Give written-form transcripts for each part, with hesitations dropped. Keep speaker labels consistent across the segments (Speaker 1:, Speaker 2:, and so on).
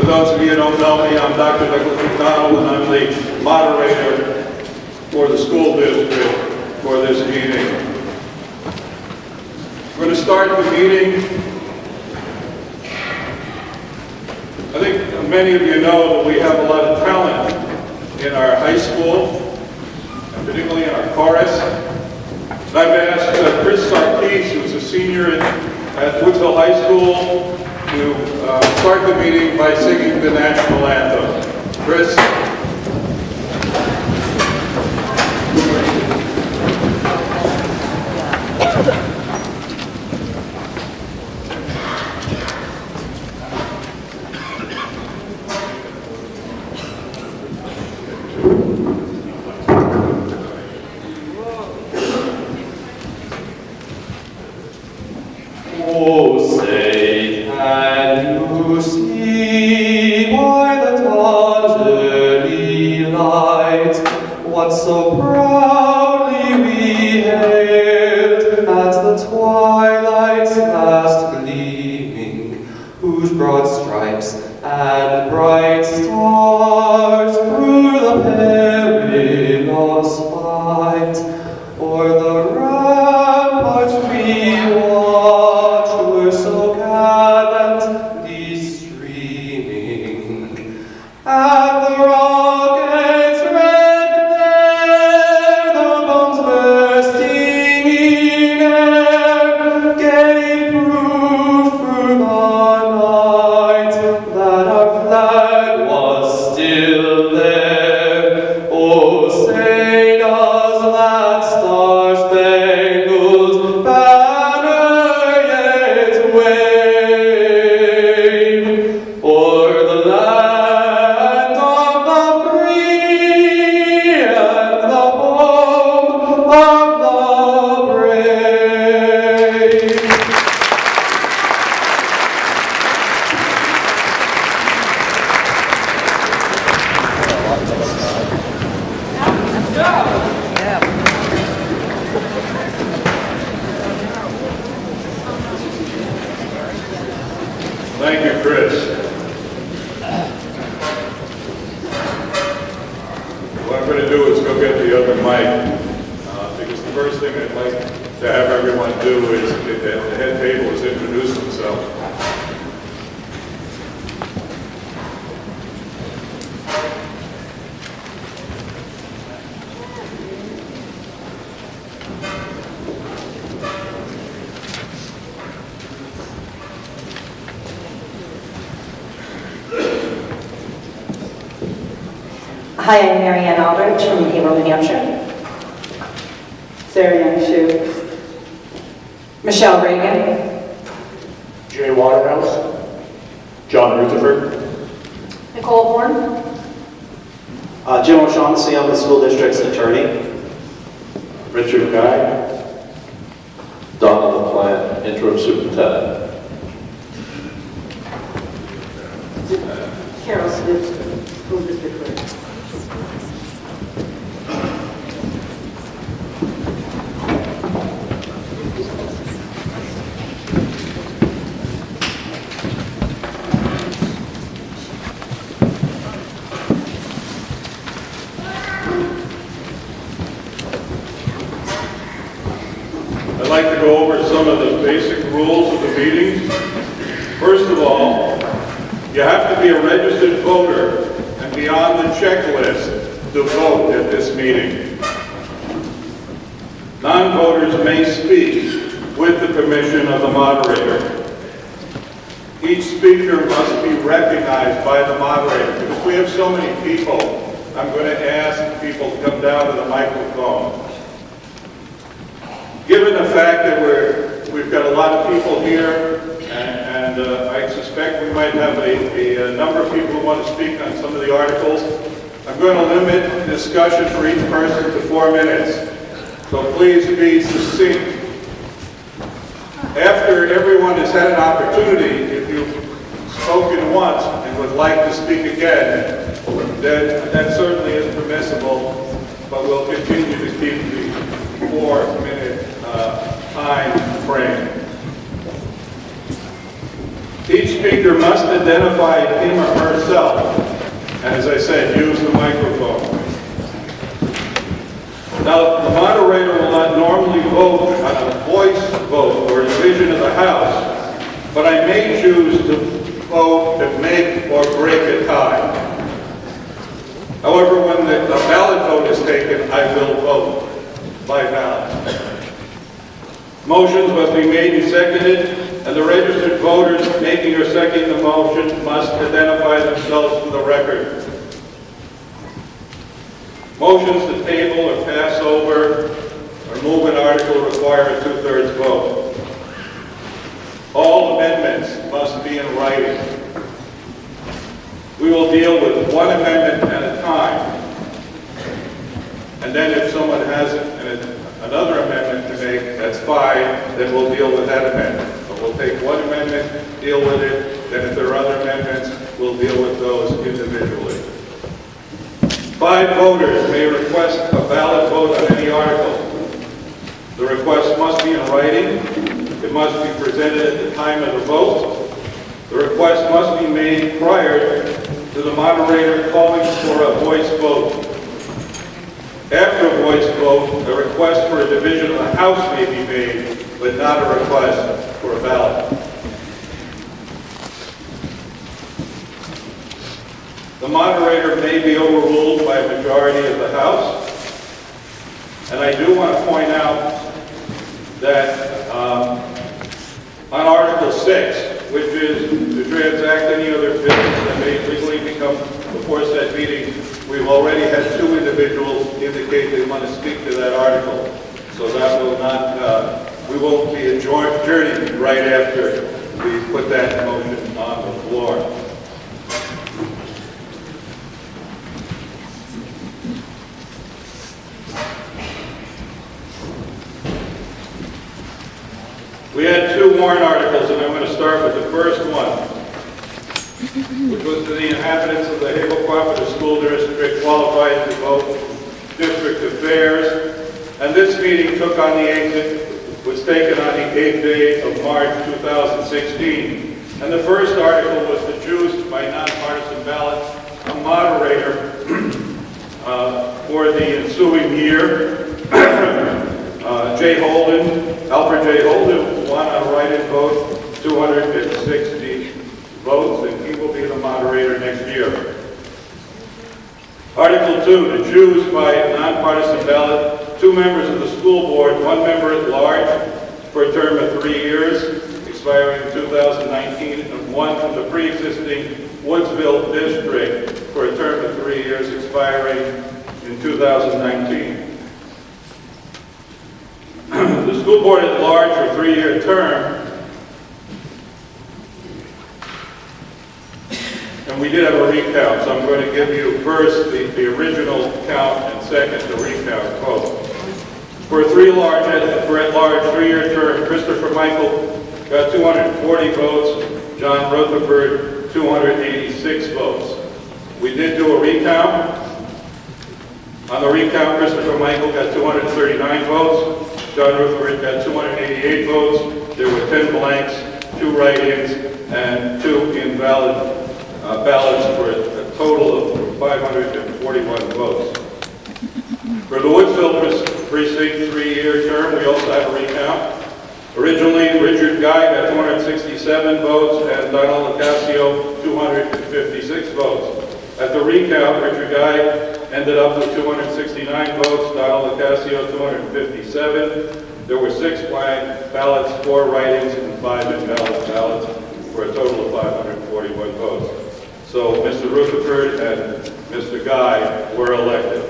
Speaker 1: For those of you who don't know me, I'm Dr. Douglas McDonald, and I'm the moderator for the school district for this meeting. We're going to start the meeting. I think many of you know that we have a lot of talent in our high school, and particularly in our chorus. And I've asked Chris Sarkis, who's a senior at Woodsville High School, to start the meeting by singing the national anthem. Chris?
Speaker 2: Oh, say, can you see by the dawn's early light what so proudly we hailed at the twilight's last gleaming, whose broad stripes and bright stars through the perilous fight o'er the ramparts we watched were so gallantly streaming, and the rockets' red glare, the bombs bursting in air, gave proof through the night that our flag was still there. Oh, say does that star-spangled banner yet wave o'er the land of the free and the home of the brave?
Speaker 1: Thank you, Chris. What I'm going to do is go get the other mic, because the first thing I'd like to have everyone do is, at the head table, is introduce themselves.
Speaker 3: Hi, I'm Marianne Aldrich from Haverhill, New Hampshire. Sarah Young-Shu. Michelle Reagan.
Speaker 4: Jay Waterhouse. John Rutherford.
Speaker 3: Nicole Horn.
Speaker 5: Jim O'Shaughnessy, I'm the school district's attorney.
Speaker 4: Richard Guy. Donald LaPlante, interim superintendent.
Speaker 3: Carol Smith, school district clerk.
Speaker 1: I'd like to go over some of the basic rules of the meeting. First of all, you have to be a registered voter and be on the checklist to vote at this meeting. Non-voters may speak with the permission of the moderator. Each speaker must be recognized by the moderator. Because we have so many people, I'm going to ask people to come down to the microphone. Given the fact that we've got a lot of people here, and I suspect we might have a number of people who want to speak on some of the articles, I'm going to limit discussion for each person to 4 minutes. So please be succinct. After everyone has had an opportunity, if you've spoken once and would like to speak again, then that certainly is permissible, but we'll continue to keep the 4-minute time frame. Each speaker must identify him or herself. As I said, use the microphone. Now, the moderator will not normally vote on a voice vote or division of the House, but I may choose to vote to make or break a tie. However, when the ballot vote is taken, I will vote by ballot. Motions must be made and seconded, and the registered voters making or seconding the motion must identify themselves for the record. Motions to table or pass over or move an article require a 2/3 vote. All amendments must be in writing. We will deal with one amendment at a time. And then if someone has another amendment to make, that's fine, then we'll deal with that amendment. But we'll take one amendment, deal with it, then if there are other amendments, we'll deal with those individually. 5 voters may request a valid vote on any article. The request must be in writing. It must be presented at the time of the vote. The request must be made prior to the moderator calling for a voice vote. After a voice vote, a request for a division of the House may be made, but not a request for a ballot. The moderator may be overruled by a majority of the House. And I do want to point out that on Article 6, which is to transact any other business that may legally become before said meeting, we've already had 2 individuals indicate they want to speak to that article. So that will not, we won't be adjourning right after we put that motion on the floor. We had 2 warrant articles, and I'm going to start with the first one, which was to the inhabitants of the Havel Cooperative School District qualified to vote district affairs. And this meeting took on the 8th, was taken on the 8th day of March 2016. And the first article was to choose by nonpartisan ballot a moderator for the ensuing year. Alfred J. Holden won on write-in vote, 260 votes, and he will be the moderator next year. Article 2, to choose by nonpartisan ballot 2 members of the school board, 1 member at large for a term of 3 years, expiring in 2019, and 1 from the pre-existing Woodsville district for a term of 3 years, expiring in 2019. The school board at large for a 3-year term, and we did have a recount, so I'm going to give you first the original count and second the recount vote. For a at-large 3-year term, Christopher Michael got 240 votes, John Rutherford 286 votes. We did do a recount. On the recount, Christopher Michael got 239 votes. John Rutherford got 288 votes. There were 10 blanks, 2 write-ins, and 2 invalid ballots for a total of 541 votes. For the Woodsville precinct 3-year term, we also have a recount. Originally, Richard Guy got 267 votes and Donald Locascio 256 votes. At the recount, Richard Guy ended up with 269 votes, Donald Locascio 257. There were 6 blank ballots, 4 write-ins, and 5 invalid ballots for a total of 541 votes. So Mr. Rutherford and Mr. Guy were elected.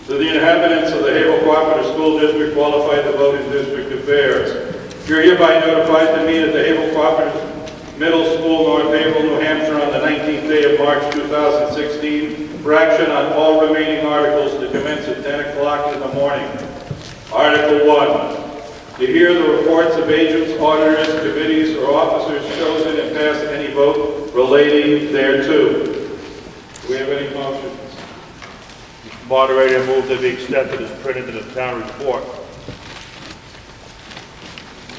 Speaker 1: To the inhabitants of the Havel Cooperative School District qualified to vote in district affairs, you're hereby notified to meet at the Havel Cooperative Middle School, North Havel, New Hampshire on the 19th day of March 2016 for action on all remaining articles to commence at 10 o'clock in the morning. Article 1, to hear the reports of agents, auditors, committees, or officers chosen and pass any vote relating thereto. Do we have any motions?
Speaker 6: Moderator, move that the extent that is printed in the town report.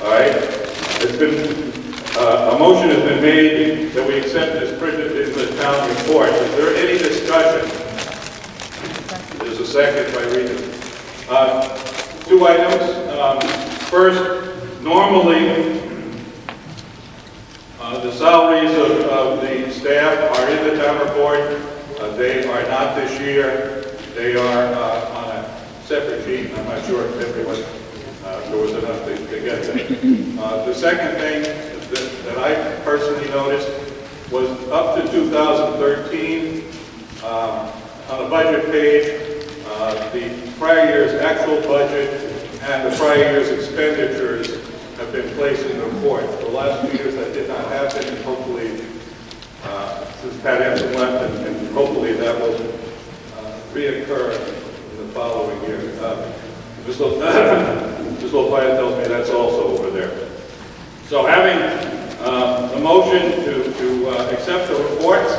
Speaker 1: All right? It's been, a motion has been made that we accept this printed in the town report. Is there any discussion? There's a second by Rita. Two items. First, normally, the salaries of the staff are in the town report. They are not this year. They are on a separate sheet. I'm not sure if everyone, there was enough to get there. The second thing that I personally noticed was up to 2013, on the budget page, the prior year's actual budget and the prior year's expenditures have been placed in the report. The last 2 years that did not happen, and hopefully, since Pat Hansen left, and hopefully that will reoccur in the following year. This little plan tells me that's also over there. So having a motion to accept the reports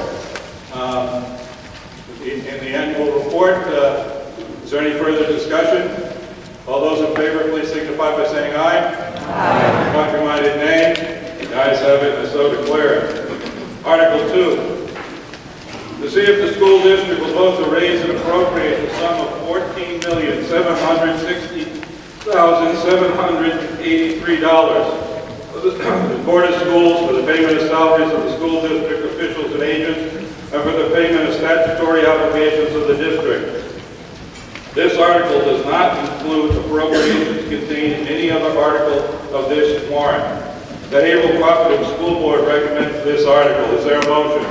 Speaker 1: in the annual report, is there any further discussion? All those in favor, please signify by saying aye. Aye. Contrary-minded, nay. The ayes have it, and so declared. Article 2. To see if the school district will vote to raise and appropriate the sum of $14,760,783 for the Board of Schools for the payment of salaries of the school district officials and agents and for the payment of statutory obligations of the district. This article does not include appropriations contained in any other article of this warrant. The Haverhill Cooperative School Board recommends this article. Is there a motion?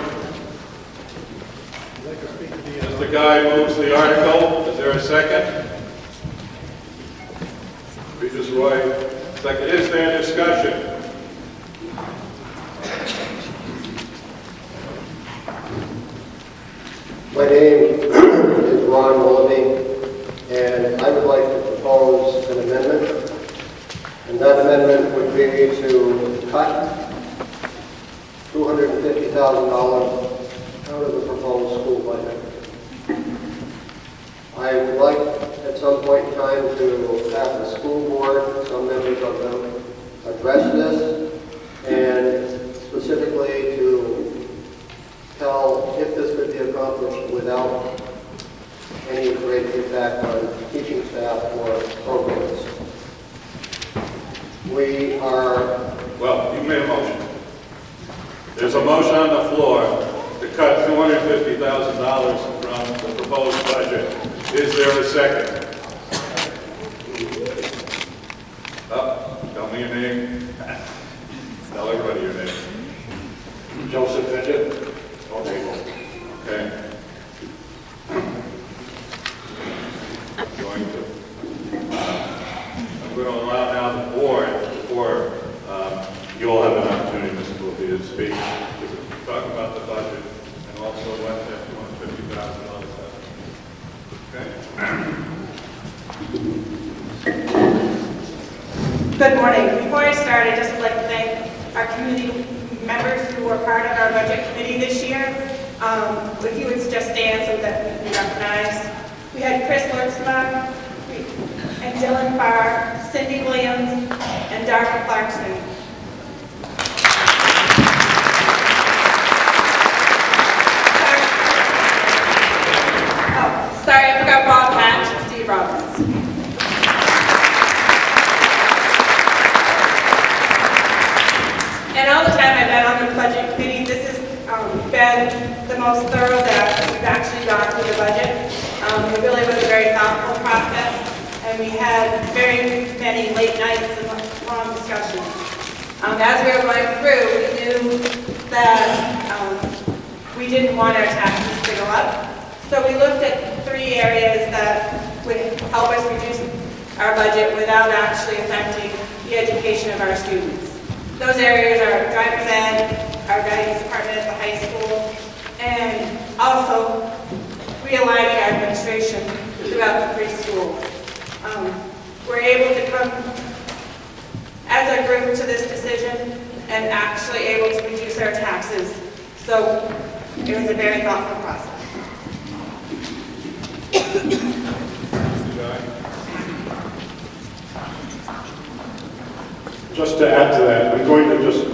Speaker 1: Mr. Guy moves the article. Is there a second? Regis Roy, second. Is there discussion?
Speaker 6: My name is Ron Willoughby, and I would like to propose an amendment. And that amendment would be to cut $250,000 out of the proposed school budget. I would like at some point in time to have the school board, some members of them, address this and specifically to tell if this could be accomplished without any great impact on teaching staff or programs. We are...
Speaker 1: Well, you made a motion. There's a motion on the floor to cut $250,000 from the proposed budget. Is there a second? Tell me your name. Tell everybody your name.
Speaker 4: Joseph Fidget.
Speaker 1: Okay. I'm going to allow now the board, before you all have an opportunity, Mr. Willoughby, to speak, to talk about the budget and also what that $250,000 is.
Speaker 7: Good morning. Before I start, I'd just like to thank our community members who were part of our budget committee this year. If you would just stand so that we can recognize. We had Chris Lurtzma and Dylan Farr, Cindy Williams, and Darla Clarkson. Sorry, I forgot Bob Hatch and Steve Robbins. And all the time I've been on the budget committee, this has been the most thorough that we've actually gone through the budget. It really was a very thoughtful process, and we had very many late nights and long discussions. As we were going through, we knew that we didn't want our taxes to go up. So we looked at 3 areas that would help us reduce our budget without actually affecting the education of our students. Those areas are driver's ed, our guidance department at the high school, and also realigning our administration throughout the 3 schools. We're able to come as a group to this decision and actually able to reduce our taxes. So it was a very thoughtful process.
Speaker 4: Just to add to that, I'm going to just